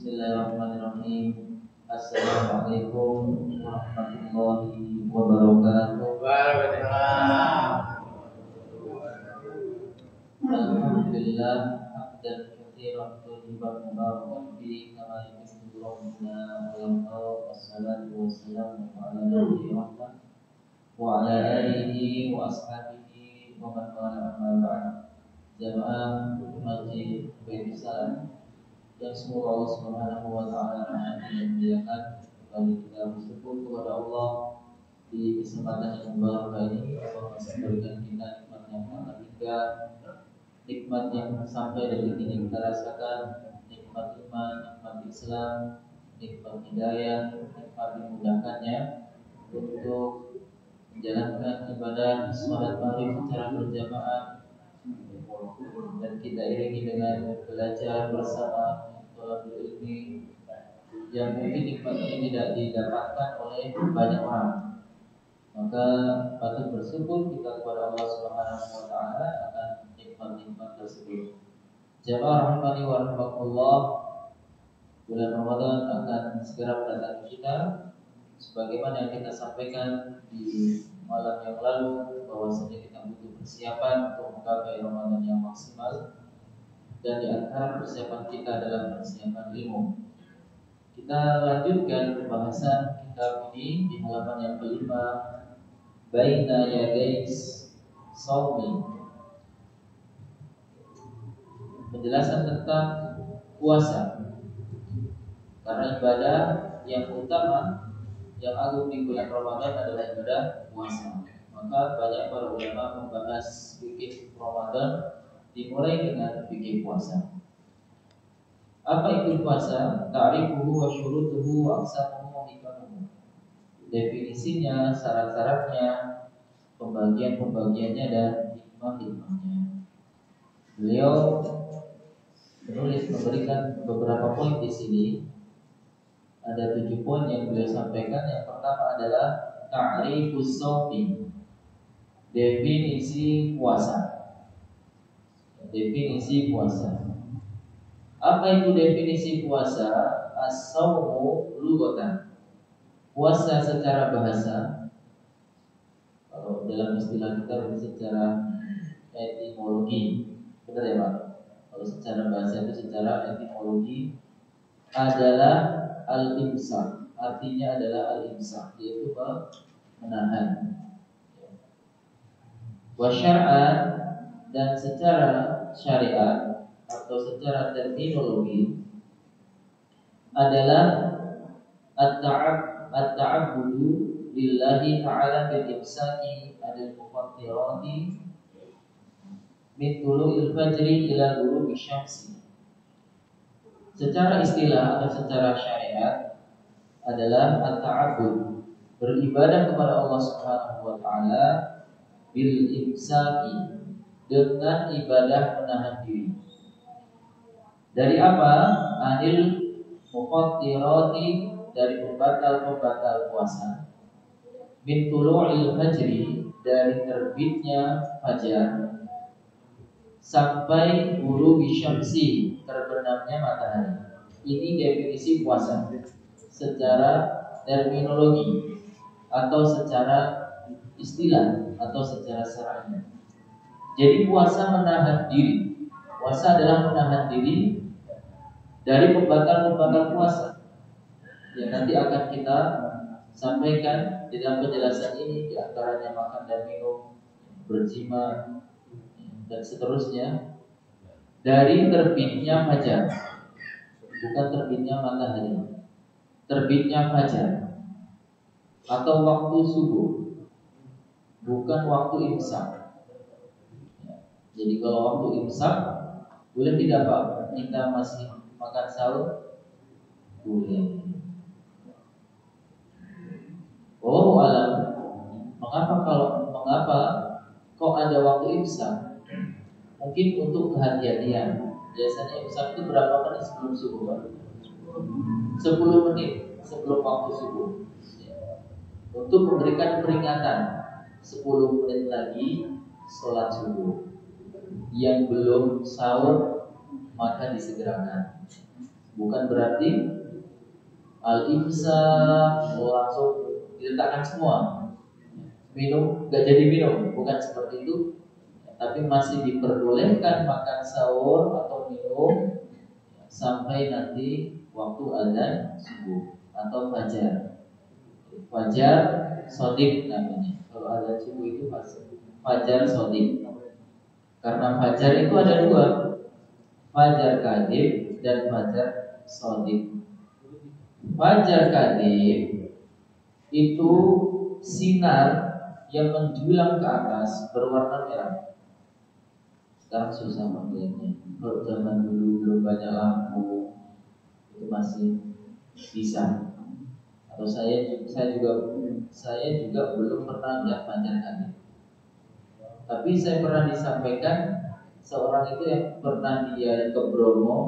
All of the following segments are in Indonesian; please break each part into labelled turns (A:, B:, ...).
A: Bismillahirrahmanirrahim. Assalamualaikum warahmatullahi wabarakatuh. Alhamdulillah hamdan katsiran thayyiban mubarakan fihi kama yuhibbu rabbuna wa yarda. Wassalatu wassalamu ala nabiyyina Muhammad wa ala alihi wa ashabihi wa man wala amma ba'd. Jamaah Masjid Baitul Salam yang semoga Allah Subhanahu wa taala memuliakan, kembali kita bersyukur kepada Allah di kesempatan yang mubarak ini. Allah masih berikan kita nikmat yang sangat hingga nikmat yang sampai detik ini kita rasakan, nikmat iman, nikmat Islam, nikmat hidayah, nikmat dimudahkannya untuk menjalankan ibadah salat maghrib secara berjamaah, dan kita iringi dengan belajar bersama thalabul ilmi yang mungkin nikmat ini tidak didapatkan oleh banyak orang. Maka patut bersyukur kita kepada Allah Subhanahu wa taala akan nikmat-nikmat tersebut. Jamaah rahmani wa rahimakumullah, bulan Ramadan akan segera mendatangi kita. Sebagaimana yang kita sampaikan di malam yang lalu, bahwasanya kita butuh persiapan untuk menggapai Ramadan yang maksimal, dan di antara persiapan kita adalah persiapan ilmu. Kita lanjutkan pembahasan kitab ini di halaman yang kelima, Baina Yadais Shaumi, penjelasan tentang puasa. Karena ibadah yang utama, yang agung di bulan Ramadan adalah ibadah puasa. Maka banyak para ulama membahas fikih Ramadan dimulai dengan fikih puasa. Apa itu puasa? Ta'rifuhu wa syurutuhu wa aqsamuhu wa hikamuhu. Definisinya, syarat-syaratnya, pembagian-pembagiannya, dan hikmah-hikmahnya. Beliau menulis memberikan beberapa poin di sini. Ada 7 poin yang beliau sampaikan. Yang pertama adalah ta'rifus shaumi, definisi puasa. Definisi puasa. Apa itu definisi puasa? As-shaumu lughatan. Puasa secara bahasa, kalau dalam istilah kita secara etimologi, benar ya Pak? Kalau secara bahasa itu secara etimologi adalah al-imsak, artinya adalah al-imsak, yaitu menahan. Wa syar'an, dan secara syariat atau secara terminologi adalah at-ta'abbudu lillahi ta'ala bil imsaki adil mufattirati min tulu'il fajri ila ghurubi syamsi. Secara istilah atau secara syariat adalah at-ta'abbud, beribadah kepada Allah Subhanahu wa taala bil imsaki, dengan ibadah menahan diri. Dari apa? Anil mufattirati, dari pembatal-pembatal puasa. Min tulu'il fajri, dari terbitnya fajar sampai ghurubi syamsi, terbenamnya matahari. Ini definisi puasa secara terminologi atau secara istilah atau secara syar'i. Jadi puasa menahan diri. Puasa adalah menahan diri dari pembatal-pembatal puasa yang nanti akan kita sampaikan di dalam penjelasan ini. Di antaranya makan dan minum, berjima, dan seterusnya. Dari terbitnya fajar, bukan terbitnya matahari, terbitnya fajar atau waktu subuh, bukan waktu imsak. Jadi kalau waktu imsak boleh tidak Pak? Kita masih makan sahur? Boleh. Oh alam. Mengapa kok ada waktu imsak? Mungkin untuk kehati-hatian. Biasanya imsak itu berapa menit sebelum subuh Pak? 10 menit sebelum waktu subuh. Untuk memberikan peringatan, 10 menit lagi sholat subuh. Yang belum sahur maka disegerakan. Bukan berarti al-imsak langsung diletakkan semua. Minum gak jadi minum, bukan seperti itu. Tapi masih diperbolehkan makan sahur atau minum sampai nanti waktu azan subuh atau fajar. Fajar sodik namanya. Kalau azan subuh itu fajar sodik. Karena fajar itu ada dua, fajar kadhib dan fajar sodik. Fajar kadhib itu sinar yang menjulang ke atas berwarna merah. Sekarang susah melihatnya. Kalau zaman dulu belum banyak lampu, itu masih bisa. Atau saya juga belum pernah lihat fajar kadhib. Tapi saya pernah disampaikan seorang itu yang pernah dia ke Bromo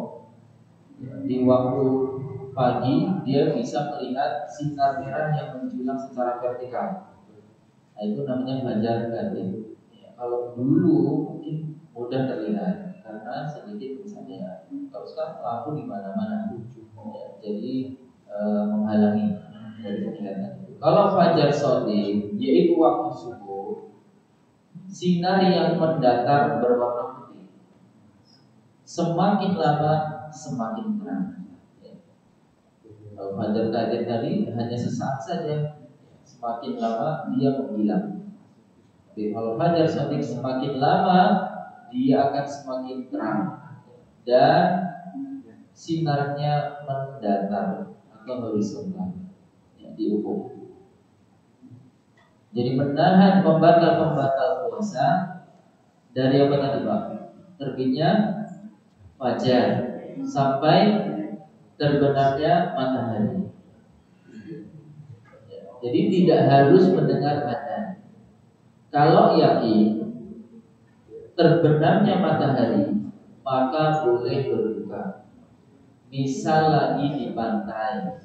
A: di waktu pagi, dia bisa melihat sinar merah yang menjulang secara vertikal. Nah, itu namanya fajar kadhib. Kalau dulu mungkin mudah terlihat karena sedikit misalnya. Kalau sekarang lampu di mana-mana, jadi menghalangi dari penglihatan. Kalau fajar sodik, yaitu waktu subuh, sinar yang mendatar berwarna putih. Semakin lama semakin terang. Kalau fajar kadhib tadi hanya sesaat saja, semakin lama dia menghilang. Tapi kalau fajar sodik semakin lama dia akan semakin terang dan sinarnya mendatar atau horizontal di ufuk. Jadi menahan pembatal puasa dari apa tadi Pak? Terbitnya fajar sampai terbenamnya matahari. Jadi tidak harus mendengar adzan. Kalau yakin terbenamnya matahari, maka boleh berbuka. Misal lagi di pantai,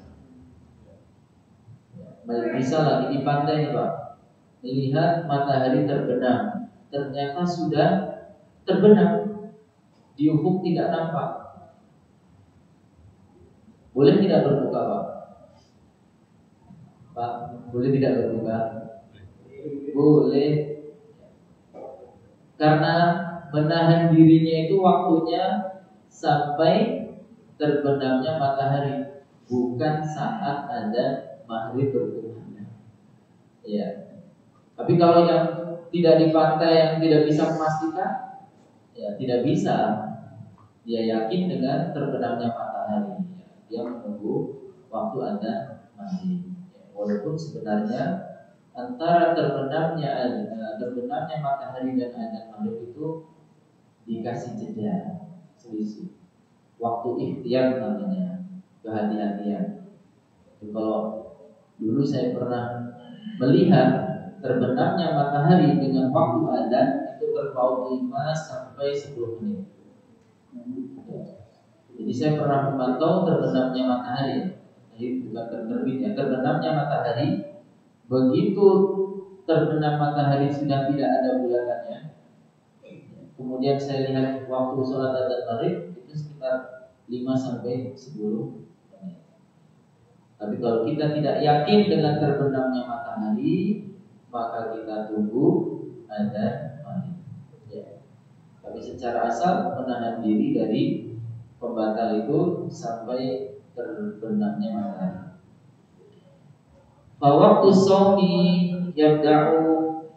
A: Pak, melihat matahari terbenam, ternyata sudah terbenam, di ufuk tidak nampak. Boleh tidak berbuka, Pak? Pak, boleh tidak berbuka? Boleh. Karena menahan dirinya itu waktunya sampai terbenamnya matahari, bukan saat ada maghrib berkumandang. Ya. Tapi kalau yang tidak di pantai, yang tidak bisa memastikan, ya tidak bisa. Dia yakin dengan terbenamnya matahari. Dia menunggu waktu ada maghrib. Walaupun sebenarnya antara terbenamnya matahari dan azan maghrib itu dikasih jeda selisih. Waktu ikhtiar namanya, kehati-hatian. Kalau dulu saya pernah melihat terbenamnya matahari dengan waktu azan itu terpaut 5 sampai 10 menit. Jadi saya pernah memantau terbenamnya matahari. Jadi bukan terbitnya, terbenamnya matahari. Begitu terbenam matahari sudah tidak ada bulatannya, kemudian saya lihat waktu sholat adzan maghrib itu sekitar 5 sampai 10 menit. Tapi kalau kita tidak yakin dengan terbenamnya matahari, maka kita tunggu adzan maghrib. Ya. Tapi secara asal menahan diri dari pembatal itu sampai terbenamnya matahari. Fawaqtu shaumi yabda'u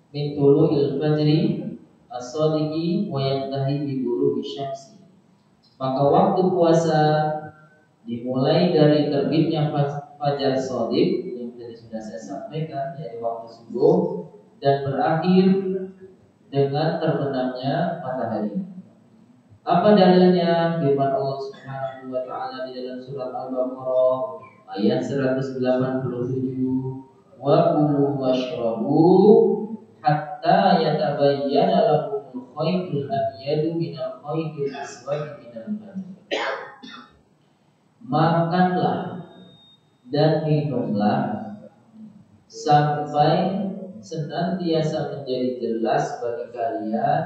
A: min tulu'il fajri as-sadiqi wa yantahi bi ghurubi syamsi. Maka waktu puasa dimulai dari terbitnya fajar shadiq yang tadi sudah saya sampaikan, yaitu waktu subuh, dan berakhir dengan terbenamnya matahari. Apa dalilnya? Firman Allah Subhanahu wa taala di dalam surat Al-Baqarah ayat 187, wa kulu washrabu hatta yatabayyana lakumul khaytul abyadu minal khaytil aswadi minal fajr. Makanlah dan minumlah sampai senantiasa menjadi jelas bagi kalian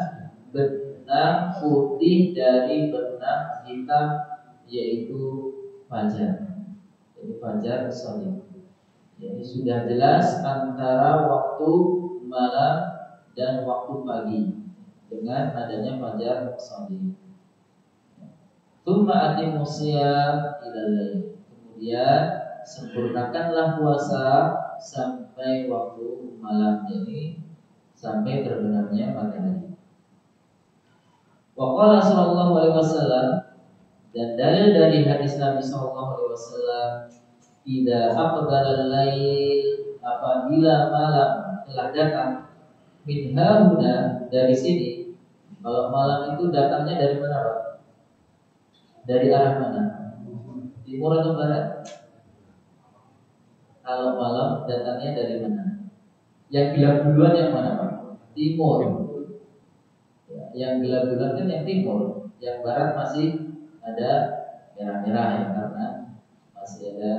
A: benang putih dari benang hitam yaitu fajar. Jadi fajar shadiq. Jadi sudah jelas antara waktu malam dan waktu pagi dengan adanya fajar shadiq. Tsumma atimmus shiyam ilal lail. Kemudian sempurnakanlah puasa sampai waktu malam, jadi sampai terbenamnya matahari. Wa qala sallallahu alaihi wasallam, dan dalil dari hadis Nabi sallallahu alaihi wasallam, idza aqdalal lail, apabila malam telah datang, min hauna, dari sini. Kalau malam itu datangnya dari mana, Pak? Dari arah mana? Timur atau barat? Kalau malam datangnya dari mana? Yang gelap duluan yang mana, Pak? Timur. Ya, yang gelap duluan kan yang timur. Yang barat masih ada merah-merah ya, karena masih ada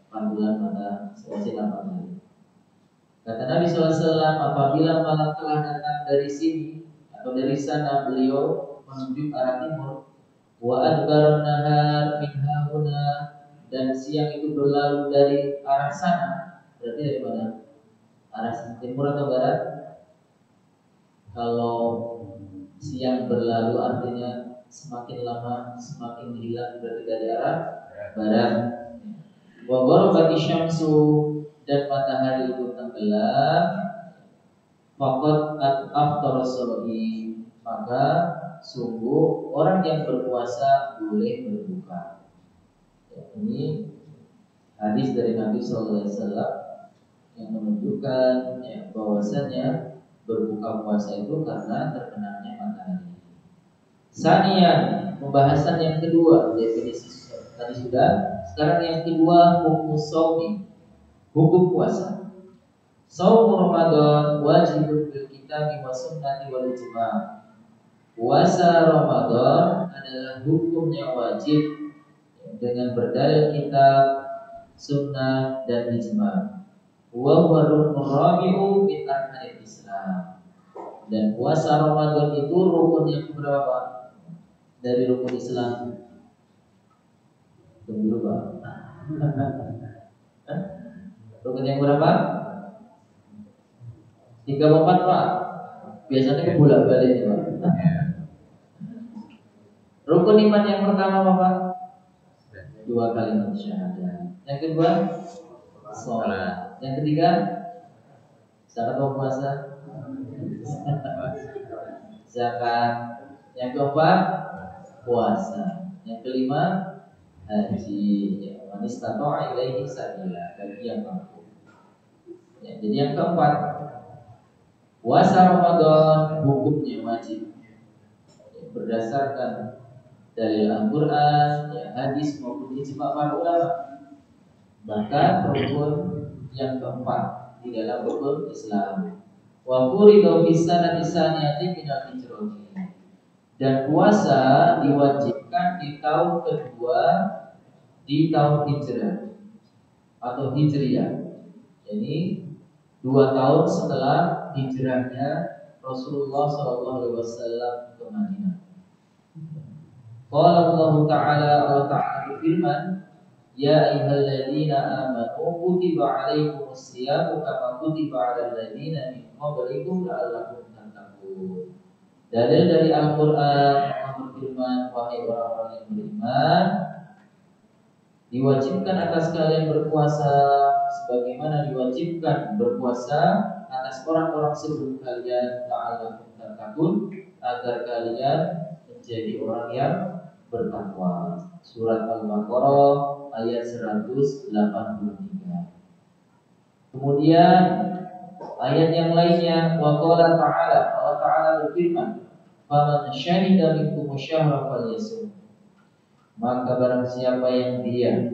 A: pantulan mata sinar matahari. Kata Nabi SAW, apabila malam telah datang dari sini atau dari sana, beliau menuju arah timur. Wa adbaran nahar min hauna, dan siang itu berlalu dari arah sana. Berarti dari mana? Arah timur atau barat? Kalau siang berlalu artinya semakin lama semakin hilang, berarti dari arah barat. Wa gharabati syamsu, dan matahari itu tenggelam. Faqad aftara as-shaim, maka sungguh orang yang berpuasa boleh berbuka. Ya, ini hadis dari Nabi SAW yang menunjukkan ya, bahwasanya berbuka puasa itu karena terbenamnya matahari. Sanian, pembahasan yang kedua, definisi tadi sudah. Sekarang yang kedua, hukum shaumi, hukum puasa. Shaum Ramadan wajibun bil kitabi wa sunnati wal ijma'. Puasa Ramadan adalah hukumnya wajib dengan berdalil kitab, sunnah, dan ijma'. Wa huwa ruknun rabi'u min arkanil Islam. Dan puasa Ramadan itu rukun yang berapa dari rukun Islam? Tunggu dulu, Pak. Rukun yang berapa? 34, Pak. Biasanya bolak-balik nih, Pak. Rukun iman yang pertama apa, Pak? 2 kalimat syahadat. Yang kedua, sholat. Yang ketiga, syarat puasa, zakat. Yang keempat, puasa. Yang kelima, haji. Ya, man istata'a ilaihi sabila, bagi yang mampu. Ya, jadi yang keempat, puasa Ramadan hukumnya wajib ya, berdasarkan dalil Al-Quran, ya, hadis maupun ijma' para ulama. Bahkan rukun yang keempat di dalam rukun Islam. Wa furidu fi sanati saniyati minal hijrah. Dan puasa diwajibkan di tahun kedua di tahun hijrah atau hijriyah. Jadi 2 tahun setelah hijrahnya Rasulullah SAW ke Madinah. Qala Allah Ta'ala, Allah Ta'ala berfirman, ya ayyuhalladzina amanu kutiba alaikumus syiyamu kama kutiba alal ladzina min qablikum la'allakum tattaqun. Dalil dari Al-Qur'an, Allah berfirman, wahai orang-orang yang beriman, diwajibkan atas kalian berpuasa sebagaimana diwajibkan berpuasa atas orang-orang sebelum kalian, la'allakum tattaqun, agar kalian menjadi orang yang bertakwa. Surat Al-Baqarah ayat 183. Kemudian ayat yang lainnya, wa qala ta'ala, Allah Ta'ala berfirman, faman syahida minkum syahra falyasum. Maka barang siapa yang dia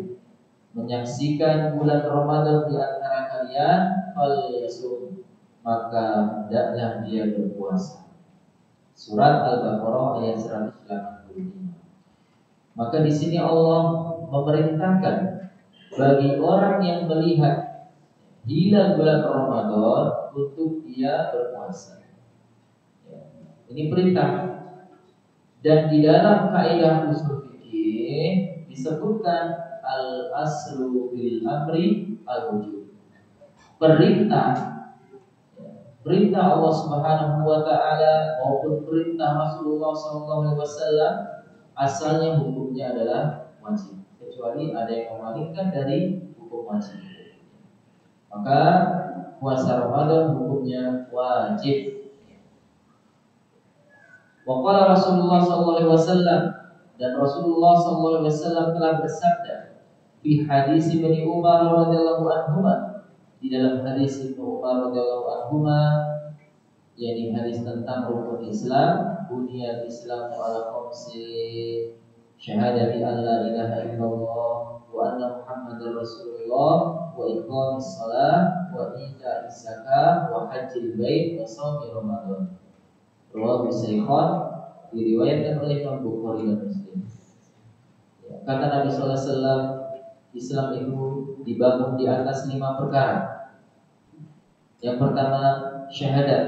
A: menyaksikan bulan Ramadan di antara kalian, falyasum, maka hendaklah dia berpuasa. Surat Al-Baqarah ayat 185. Maka di sini Allah memerintahkan bagi orang yang melihat hilal bulan Ramadan untuk dia berpuasa. Ya, ini perintah. Dan di dalam kaidah usul fikih disebutkan al-aslu bil amri al-wujub. Perintah Allah Subhanahu wa taala maupun perintah Rasulullah SAW asalnya hukumnya adalah wajib, kecuali ada yang memalingkan dari hukum wajib. Maka puasa Ramadan hukumnya wajib. Wa qala Rasulullah SAW, dan Rasulullah SAW telah bersabda di hadis Ibnu Umar radhiyallahu anhuma, di dalam hadis Ibnu Umar radhiyallahu anhuma, yakni hadis tentang rukun Islam, buniyal Islam ala khamsi syahadati an la ilaha illallah wa anna Muhammadar Rasulullah wa iqamis shalah wa ita'iz zakah wa hajjil bait wa shaumi Ramadan. Rawahu Shaykhan, diriwayatkan oleh Imam Bukhari dan Muslim. Kata Nabi sallallahu alaihi wasallam, Islam itu dibangun di atas 5 perkara. Yang pertama syahadat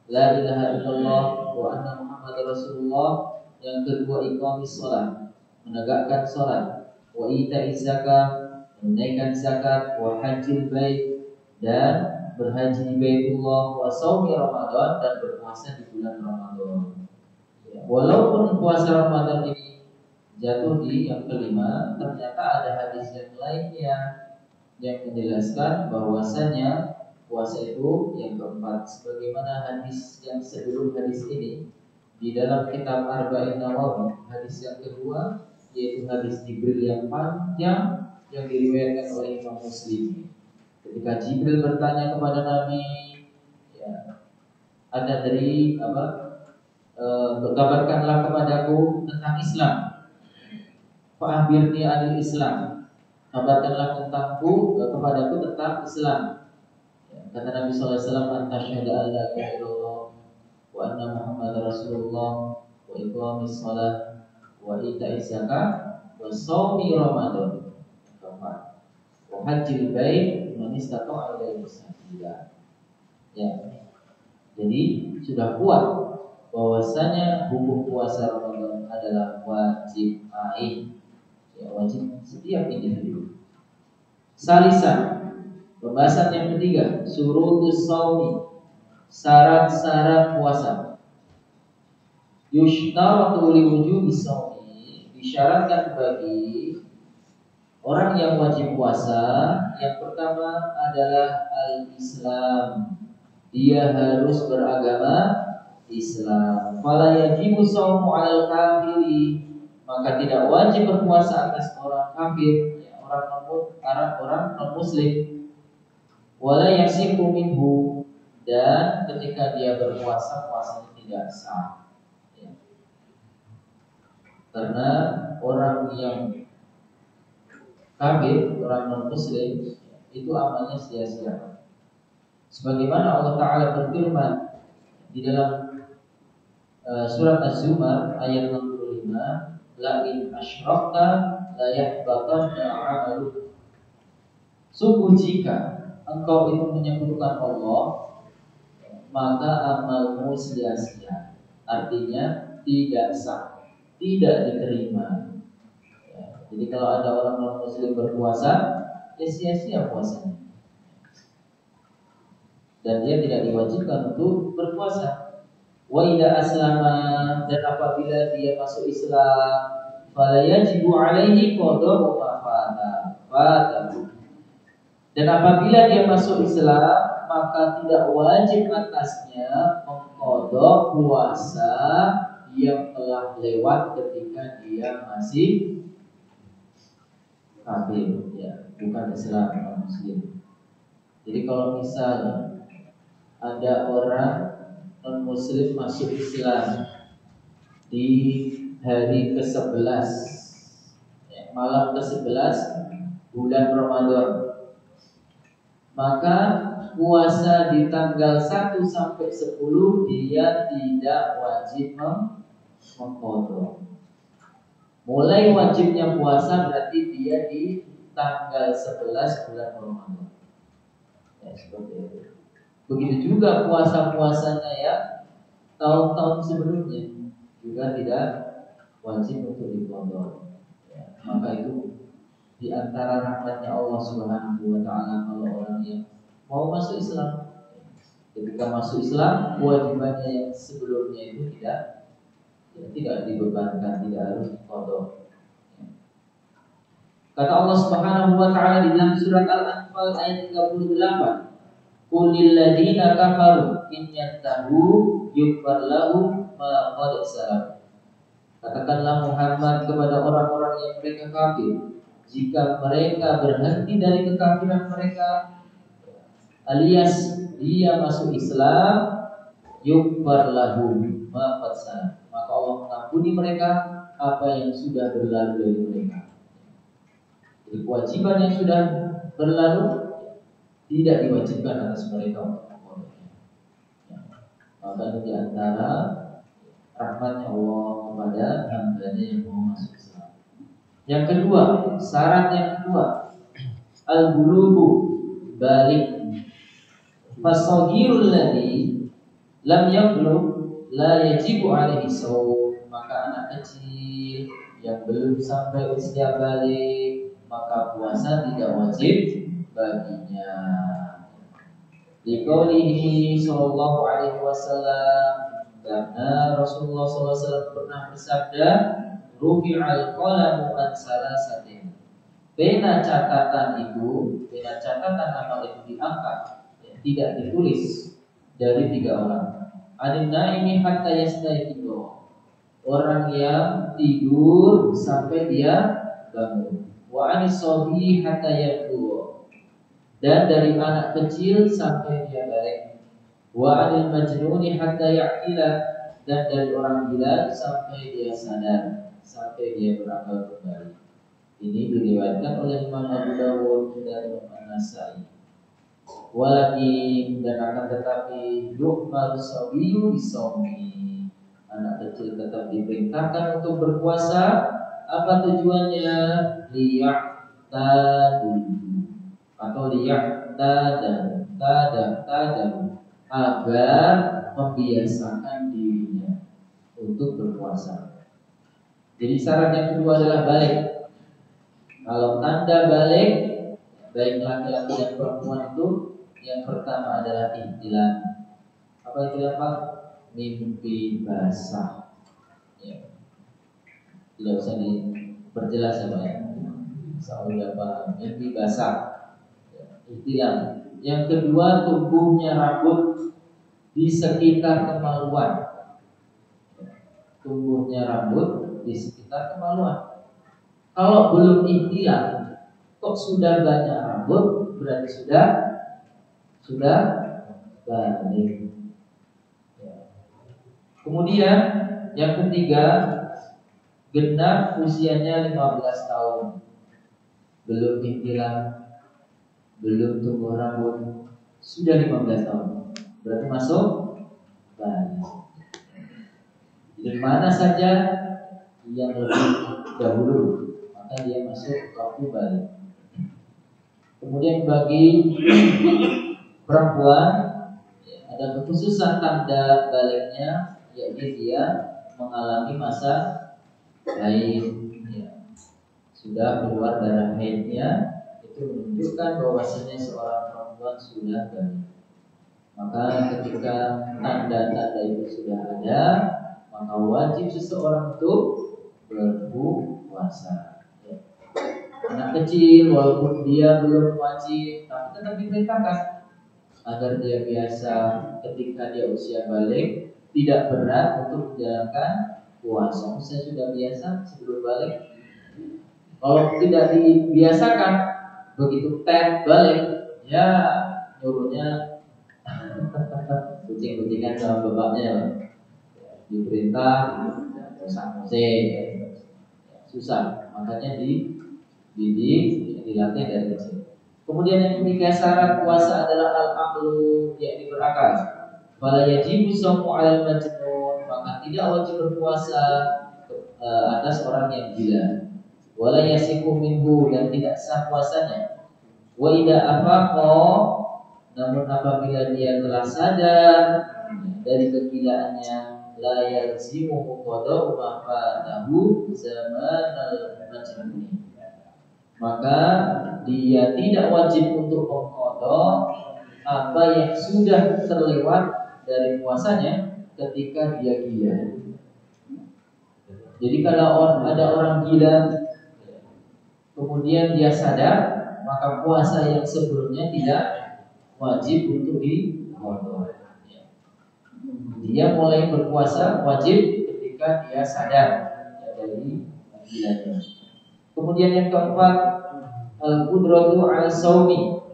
A: la ilaha illallah wa anna Muhammadar Rasulullah. Yang kedua iqamis shalah, menegakkan salat, wa ita'iz zakah, menunaikan zakat, wa hajjil bait, dan berhaji di Baitullah, wa shaumi Ramadan, dan berpuasa di bulan Ramadan. Walaupun puasa Ramadan ini jatuh di yang kelima, ternyata ada hadis yang lainnya yang menjelaskan bahwasanya puasa itu yang keempat, sebagaimana hadis yang sebelum hadis ini di dalam kitab Arba'in Nawawi. Hadis yang kedua yaitu hadis Jibril yang panjang yang diriwayatkan oleh Imam Muslim. Ketika Jibril bertanya kepada Nabi, ya, ada dari berkabarkanlah kepadaku tentang Islam. Fa'akhbirni anil Islam, kabarkanlah kepadaku tentang Islam. Kata Nabi SAW, anta syahada an la ilaha illallah wa anna Muhammadar Rasulullah wa iqamis shalah wa ita'iz zakah wa shaumi Ramadan. Keempat, wa hajjil bait man istata'a ilaihi sabila. Ya. Jadi sudah kuat bahwasanya hukum puasa Ramadan adalah wajib ain. Ya, wajib setiap individu. Salisan, pembahasan yang ketiga, syurutus shaumi, syarat-syarat puasa. Yushtaratu li wujubi shaumi, disyaratkan bagi orang yang wajib puasa. Yang pertama adalah al-Islam, dia harus beragama Islam. Fala yajibu shaumu 'alal kafiri, maka tidak wajib berpuasa atas orang kafir, ya, orang non muslim. Wala yasihu minhu, dan ketika dia berpuasa, puasanya tidak sah, ya. Karena orang yang kafir, orang non muslim, itu amalnya sia-sia. Sebagaimana Allah Ta'ala berfirman di dalam surat Az-Zumar ayat 65, la in asyrakta la yahbatanna 'amaluk. Sungguh jika engkau itu menyekutukan Allah, maka amalmu sia-sia. Artinya tidak sah, tidak diterima. Ya, jadi kalau ada orang non muslim berpuasa, ya sia-sia puasanya. Dan dia tidak diwajibkan untuk berpuasa. Wa idza aslama, dan apabila dia masuk Islam, fala yajibu alaihi qada'u ma fata. Dan apabila dia masuk Islam, maka tidak wajib atasnya mengqadha puasa yang telah lewat ketika dia masih kafir, ya, bukan Islam, bukan muslim. Jadi kalau misalnya ada orang non muslim masuk Islam di hari ke-11, ya, malam ke-11 bulan Ramadan, maka puasa di tanggal 1 sampai 10 dia tidak wajib mengqadha. Mulai wajibnya puasa berarti dia di tanggal 11 bulan Ramadan. Ya, seperti itu. Begitu juga puasa-puasanya ya tahun-tahun sebelumnya juga tidak wajib untuk diqadha. Maka itu di antara rahmatnya Allah Subhanahu wa taala kalau orang yang mau masuk Islam. Ketika masuk Islam, kewajibannya yang sebelumnya itu tidak dibebankan, tidak harus diqadha. Kata Allah Subhanahu wa taala di dalam surat Al-Anfal ayat 38, "Qulil ladzina kafaru in yantahu yughfar lahum ma qad salaf." Katakanlah Muhammad kepada orang-orang yang mereka kafir, jika mereka berhenti dari kekafiran mereka alias dia masuk Islam, yughfar lahum ma qad salaf, maka Allah mengampuni mereka apa yang sudah berlalu dari mereka. Jadi kewajiban yang sudah berlalu tidak diwajibkan atas mereka untuk mengkodoknya. Maka itu di antara rahmatnya Allah kepada hambanya yang mau masuk Islam. Yang kedua, syarat yang kedua, al-bulughu balik. Fasagirul ladzi lam yablugh la yajibu alaihi shaum. Maka anak kecil yang belum sampai usia balik, maka puasa tidak wajib baginya. Liqaulihi sallallahu alaihi wasallam, karena Rasulullah SAW pernah bersabda, rufi'al qalamu an salasatin. Pena catatan amal itu diangkat, tidak ditulis dari 3 orang. Adin naimi hatta yastayqidu, orang yang tidur sampai dia bangun. Wa anis sabi hatta yablu, dan dari anak kecil sampai dia balik. Wa anil majnuni hatta ya'qila, dan dari orang gila sampai dia sadar, sampai dia berakal kembali. Ini diriwayatkan oleh Imam Abu Dawud dan Imam An-Nasa'i. Walakin, dan akan tetapi, yu'mal sabiyu bisawmi, anak kecil tetap diperintahkan untuk berpuasa. Apa tujuannya? Liya'tadu, atau liya'tadu, agar membiasakan dirinya untuk berpuasa. Jadi syarat yang kedua adalah balik. Kalau tanda balik, baik laki-laki dan perempuan itu, yang pertama adalah ihtilam. Apa ihtilam, Pak? Mimpi basah. Ya. Tidak usah diperjelas ya Pak ya. Soalnya apa? Mimpi basah. Ihtilam. Yang kedua, tumbuhnya rambut di sekitar kemaluan. Tumbuhnya rambut di sekitar kemaluan. Kalau belum ihtilam, kok sudah banyak rambut, berarti sudah balik. Kemudian yang ketiga, genap usianya 15 tahun, belum ihtilam, belum tumbuh rambut, sudah 15 tahun, berarti masuk balik. Di mana saja yang lebih dahulu, maka dia masuk waktu balik. Kemudian bagi perempuan ada kekhususan tanda baliknya, yaitu dia mengalami masa haid, sudah keluar darah haidnya, itu menunjukkan bahwasanya seorang perempuan sudah balik. Maka ketika tanda-tanda itu sudah ada, maka wajib seseorang untuk berpuasa. Anak kecil walaupun dia belum wajib, tapi tetap diperintahkan agar dia biasa ketika dia usia balik, tidak berat untuk menjalankan puasa. Saya sudah biasa sebelum balik. Kalau tidak dibiasakan, begitu balik, ya nyuruhnya kucing-kucingan sama bapaknya, diperintah musik, susah. Makanya dilatih dari kecil. Kemudian yang ketiga, syarat puasa adalah al-aqlu, yakni berakal. Fala yajibu shaumu 'alal majnun, maka tidak wajib berpuasa atas orang yang gila. Wala yasiku minhu, dan tidak sah puasanya. Wa idza afaqa, namun apabila dia telah sadar dari kegilaannya, la yalzimuhu qada'u ma fatahu zamanal majnun. Maka dia tidak wajib untuk mengqada apa yang sudah terlewat dari puasanya ketika dia gila. Jadi kalau ada orang gila kemudian dia sadar, maka puasa yang sebelumnya tidak wajib untuk diqada. Dia mulai berpuasa wajib ketika dia sadar dari gilanya. Kemudian yang keempat, al-qudratu 'ala shaumi,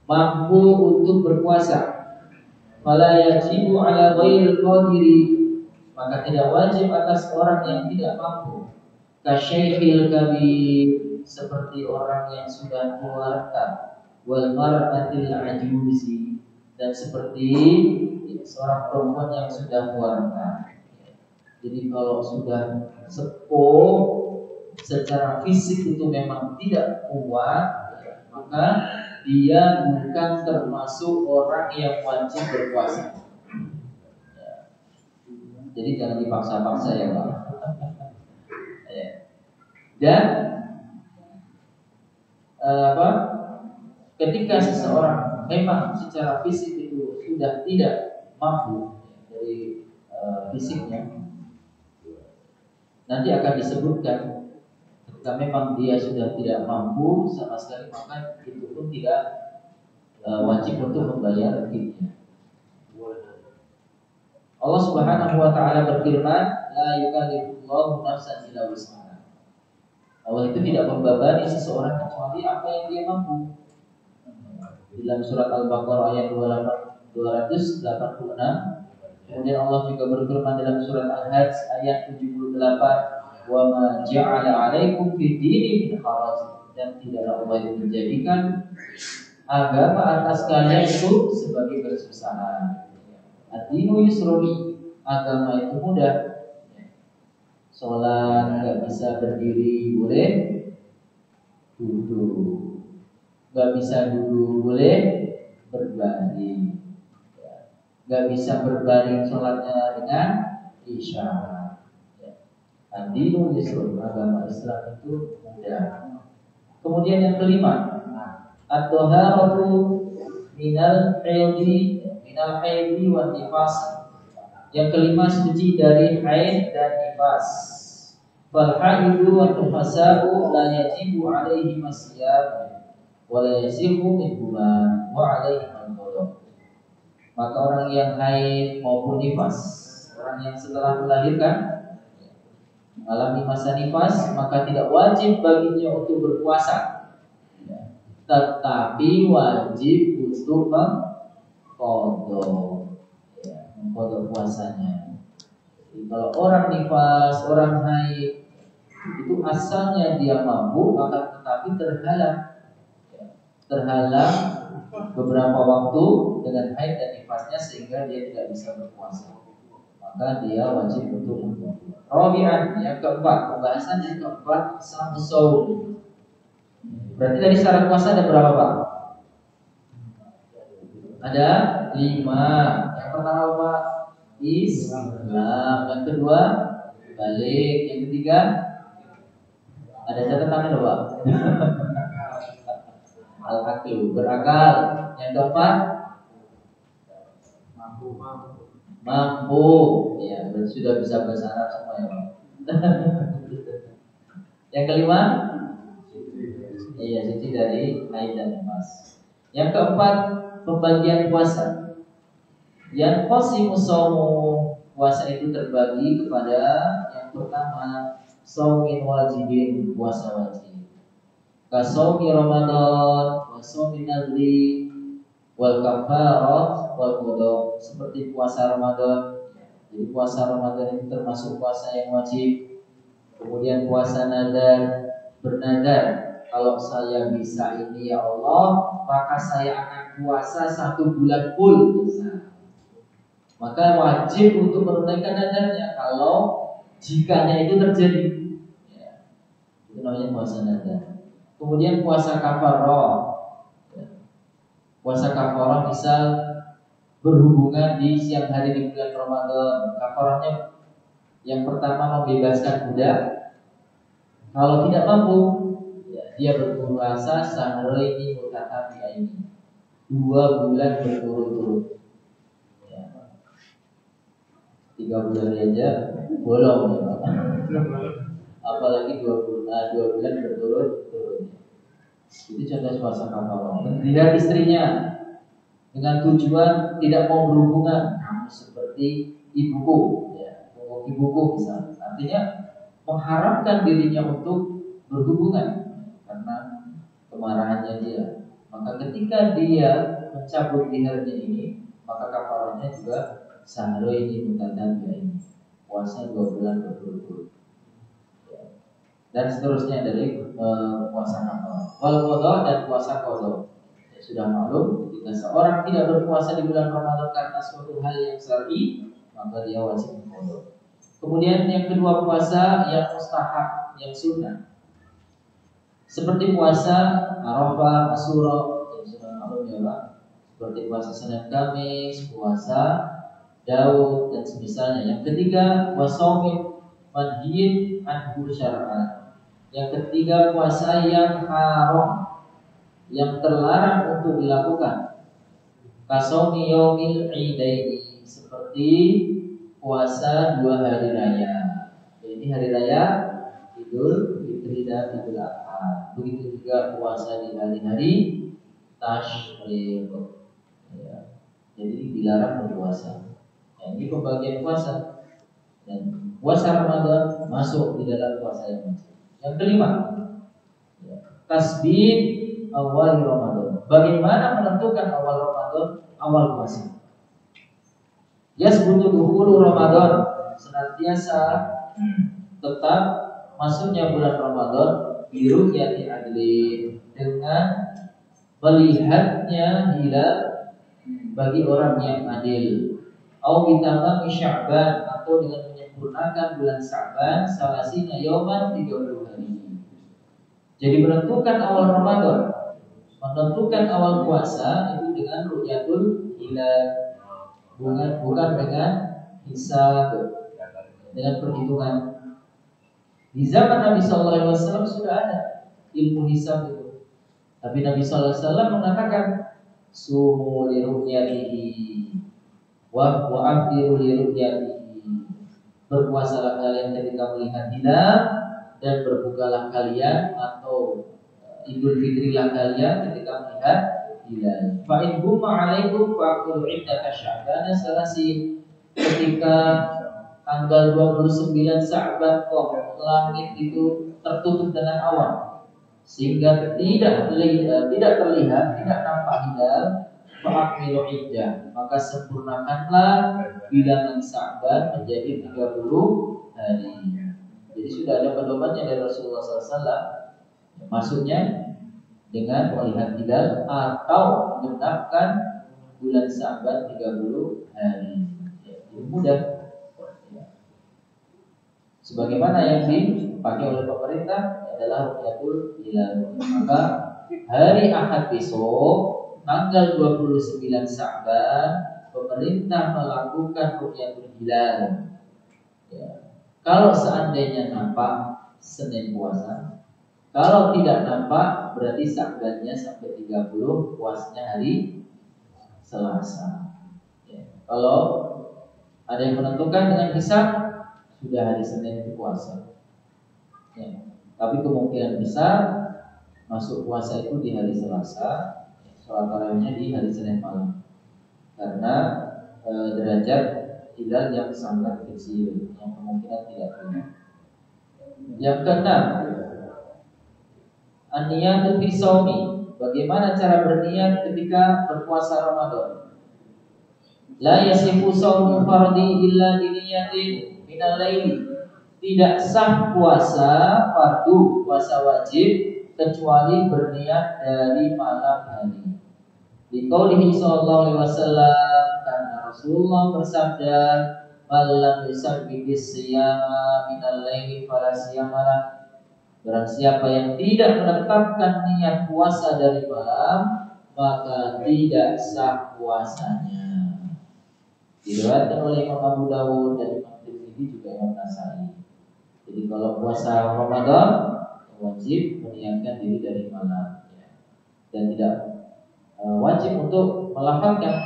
A: mampu untuk berpuasa. Fala yajibu 'ala ghairil qadiri, maka tidak wajib atas orang yang tidak mampu. Kasyaikhil kabir, seperti orang yang sudah tua renta, wal mar'atil ajuzi, dan seperti seorang perempuan yang sudah tua renta. Jadi kalau sudah sepuh secara fisik itu memang tidak kuat, maka dia bukan termasuk orang yang wajib berpuasa. Jadi jangan dipaksa-paksa ya Pak. Dan ketika seseorang memang secara fisik itu sudah tidak mampu dari fisiknya, nanti akan disebutkan ketika memang dia sudah tidak mampu sama sekali, maka itu pun tidak wajib untuk membayar fidyah. Allah Subhanahu wa taala berfirman, la yukallifullahu nafsan illa wus'aha. Allah itu tidak membebani seseorang kecuali apa yang dia mampu. Dalam surat Al-Baqarah ayat 286. Kemudian Allah juga berfirman dalam surat Al-Hajj ayat 78, wa ma ja'ala 'alaikum fid dini min haraj, dan tidaklah Allah itu menjadikan agama atas kalian itu sebagai kesusahan. Ad-dinu yusrun, agama itu mudah. Sholat nggak bisa berdiri boleh duduk, nggak bisa duduk boleh berbaring, nggak bisa berbaring sholatnya dengan isyarat. Ad-dinu yusrun, agama Islam itu mudah. Kemudian yang kelima, at-taharatu minal haidi wa nifas. Yang kelima, suci dari haid dan nifas. Fal haidu wa nifasa'u la yajibu 'alaihi masyam wa la yasihu minhuma wa 'alaihi al-qada. Maka orang yang haid maupun nifas, orang yang setelah melahirkan alami masa nifas, maka tidak wajib baginya untuk berpuasa, tetapi wajib untuk mengqadha puasanya. Jadi kalau orang nifas, orang haid itu asalnya dia mampu, akan tetapi terhalang beberapa waktu dengan haid dan nifasnya sehingga dia tidak bisa berpuasa, maka dia wajib untuk berpuasa. Rabi'an, yang keempat, pembahasan yang keempat, shaum. Berarti dari syarat puasa ada berapa Pak? Ada 5. Yang pertama apa? Islam. Yang kedua balik. Yang ketiga ada catatan Pak? Al-aqlu, berakal. Yang keempat mampu. Ya, sudah bisa bahasa Arab semua ya Pak. Yang kelima, iya, suci dari haid dan nifas. Yang keempat, pembagian puasa. Yang qasimu shaumu, puasa itu terbagi kepada yang pertama, shaumin wajibin, puasa wajib. Ka shaumi Ramadan, wa shaumi nadri, wal kafarat, wal qada. Seperti puasa Ramadan. Jadi puasa Ramadan itu termasuk puasa yang wajib. Kemudian puasa nadar, bernadar, kalau saya bisa ini ya Allah, maka saya akan puasa 1 bulan full. Maka wajib untuk menunaikan nadarnya kalau jikanya itu terjadi. Ya, itu namanya puasa nadar. Kemudian puasa kafarah. Puasa kafarah misal berhubungan di siang hari di bulan Ramadan, kafarahnya yang pertama membebaskan budak. Kalau tidak mampu, ya, dia berpuasa sahraini mutatabi'aini, 2 bulan berturut-turut. Ya. 3 bulan aja bolong ya. Apalagi 2 bulan berturut-turut. Itu contoh puasa kafarah. Melihat istrinya dengan tujuan tidak mau berhubungan, seperti ibuku, ya, ibuku misalnya. Artinya mengharapkan dirinya untuk berhubungan karena kemarahannya dia. Maka ketika dia mencabut lehernya ini, maka kafarahnya juga sahraini mutatabi'aini, puasa 2 bulan berturut-turut. Ya. Dan seterusnya dari puasa kafarah. Wal qadha dan puasa qadha. Ya, sudah maklum jika seorang tidak berpuasa di bulan Ramadan karena suatu hal yang syar'i, maka dia wajib qadha. Kemudian yang kedua, puasa yang mustahab, yang sunnah, seperti puasa Arafah, Asyura, yang sudah maklum ya Pak. Seperti puasa Senin Kamis, puasa Daud dan semisalnya. Yang ketiga, wasaumin manhiyin anhu syar'an. Yang ketiga, puasa yang haram, yang terlarang untuk dilakukan. Kasaumi yaumil idaini, seperti puasa 2 hari raya. Ini hari raya Idul Fitri dan Idul Adha. Begitu juga puasa di hari-hari tasyrik. Ya. Jadi dilarang berpuasa. Ya, ini pembagian puasa. Dan puasa Ramadan masuk di dalam puasa yang wajib. Yang kelima, ya, tasbih awal Ramadan. Bagaimana menentukan awal Ramadan, awal puasa? Yasbutu dukhulu Ramadan, senantiasa tetap masuknya bulan Ramadan biru'yati adlin, dengan melihatnya hilal bagi orang yang adil, au bitamami Sya'ban, atau dengan menyempurnakan bulan Sya'ban salasina yauman, 30 hari. Jadi menentukan awal Ramadan, menentukan awal puasa itu dengan ru'yatul hilal, bukan dengan hisab, dengan perhitungan. Di zaman Nabi Sallallahu Alaihi Wasallam sudah ada ilmu hisab itu, tapi Nabi Sallallahu Alaihi Wasallam mengatakan sumu li ru'yatihi wa afdiru li ru'yatihi, berpuasalah kalian ketika melihat hilal dan berbukalah kalian atau Idul Fitrilah kalian ketika melihat hilal. Fa in huma 'alaikum fa'qulu 'iddata Sya'ban salasin. Ketika tanggal 29 Sya'ban kok langit itu tertutup dengan awan sehingga tidak terlihat, tidak nampak hilal, fa'akmilu iddah, maka sempurnakanlah bilangan Sya'ban menjadi 30 hari. Jadi sudah ada pedomannya dari Rasulullah SAW. Maksudnya dengan melihat hilal atau menetapkan bulan Sya'ban 30 hari. Ya, mudah. Ya. Sebagaimana yang dipakai oleh pemerintah adalah ru'yatul hilal. Maka hari Ahad besok tanggal 29 Sya'ban pemerintah melakukan ru'yatul hilal. Ya. Kalau seandainya nampak, Senin puasa. Kalau tidak nampak, berarti Sya'bannya sampai 30, puasanya hari Selasa. Ya. Kalau ada yang menentukan dengan hisab, sudah hari Senin itu puasa. Ya. Tapi kemungkinan besar masuk puasa itu di hari Selasa, sholat tarawihnya di hari Senin malam. Karena derajat hilal yang sangat kecil, yang kemungkinan tidak terlihat. Yang keenam, an-niyatu fi shaumi. Bagaimana cara berniat ketika berpuasa Ramadan? La yasifu shaumu fardhi illa bi niyatin minal laili. Tidak sah puasa fardu, puasa wajib, kecuali berniat dari malam hari. Di qaulihi sallallahu alaihi wasallam, karena Rasulullah bersabda, "Malam yusabbi bis-siyama minal laili fala siyamalah." Barang siapa yang tidak menetapkan niat puasa dari malam, maka tidak sah puasanya. Diriwayatkan oleh Imam Abu Dawud dan Imam Tirmidzi juga Imam Nasai. Jadi kalau puasa Ramadan wajib meniatkan diri dari malam, ya. Dan tidak wajib untuk melafalkan.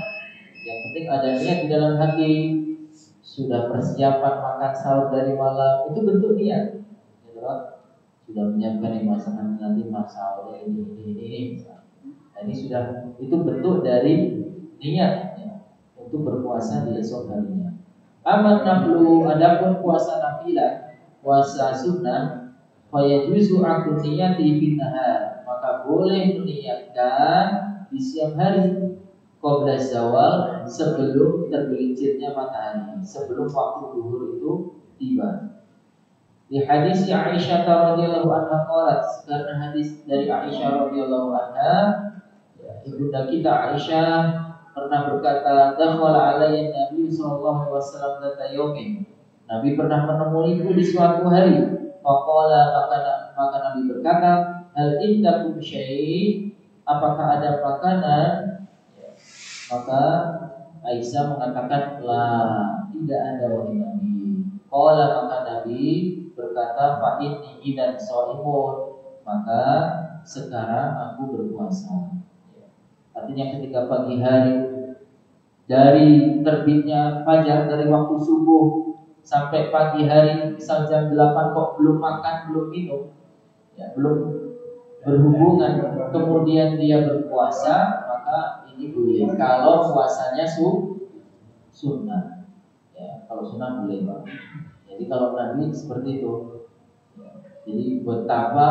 A: Yang penting ada niat di dalam hati. Sudah persiapan makan sahur dari malam, itu bentuk niat. Ya, sudah menyiapkan masakan nanti sahur ini. Nah, ini sudah, itu bentuk dari niat, ya, untuk berpuasa di esok harinya. Aman naflu, adapun puasa nafilah, puasa sunnah, fayajuzu akun niyati bin nahar, maka boleh meniatkan di siang hari, qabla zawal, sebelum tergelincirnya matahari, sebelum waktu zuhur itu tiba. Di hadis Aisyah radhiyallahu anha qalat, karena hadis dari Aisyah radhiyallahu anha, ibunda kita Aisyah pernah berkata, dakhala alayya Nabi sallallahu alaihi wasallam dzata yaumin. Nabi pernah menemuiku di suatu hari. Faqala, maka Nabi berkata, hal indakum syai', apakah ada makanan? Maka Aisyah mengatakan, la, tidak ada wahai Nabi. Qala, maka Nabi berkata, fa inni idan shaimun, maka sekarang aku berpuasa. Artinya ketika pagi hari dari terbitnya fajar, dari waktu subuh sampai pagi hari misal jam 8 kok belum makan, belum minum, ya, belum berhubungan, kemudian dia berpuasa, maka ini boleh. Kalau puasanya sunnah, ya, kalau sunnah boleh, Pak. Jadi kalau Nabi seperti itu, ya. Jadi betapa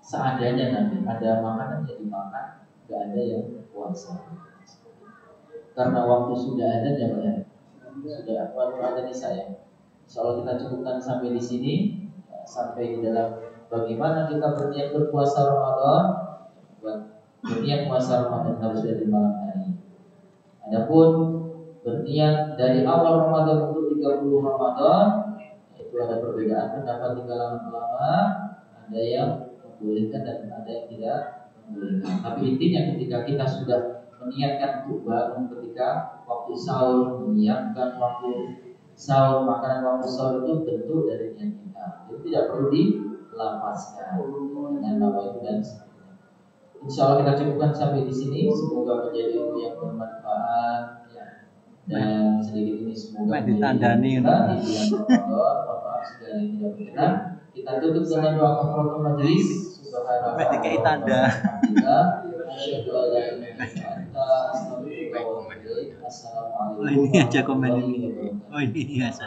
A: seadanya Nabi, ada makanan yang dimakan, nggak ada yang puasa. Karena waktu sudah ada, ya, sudah waktu ada di saya. Soal kita cukupkan sampai di sini, ya, sampai di dalam bagaimana kita berniat berpuasa Ramadan. Berniat puasa Ramadan harus dari malam hari. Adapun berniat dari awal Ramadan untuk 30 Ramadan, itu ada perbedaan pendapat di kalangan ulama. Ada yang membolehkan dan ada yang tidak membolehkan. Tapi intinya ketika kita sudah meniatkan untuk bangun ketika waktu sahur, menyiapkan waktu sahur, makanan waktu sahur itu bentuk dari niat kita. Jadi tidak perlu dilafazkan dengan nawaitu dan sebagainya. Insya Allah kita cukupkan sampai di sini. Semoga menjadi ilmu yang bermanfaat, ya. Dan sedikit ini semoga ditandani kita di bulan Ramadan. Maaf segala yang tidak berkenan. Kita tutup dengan doa kafaratul majelis. Subhanallah. Dikai tanda. Assalamualaikum.
B: Ini aja komen ini. Oh ini biasa.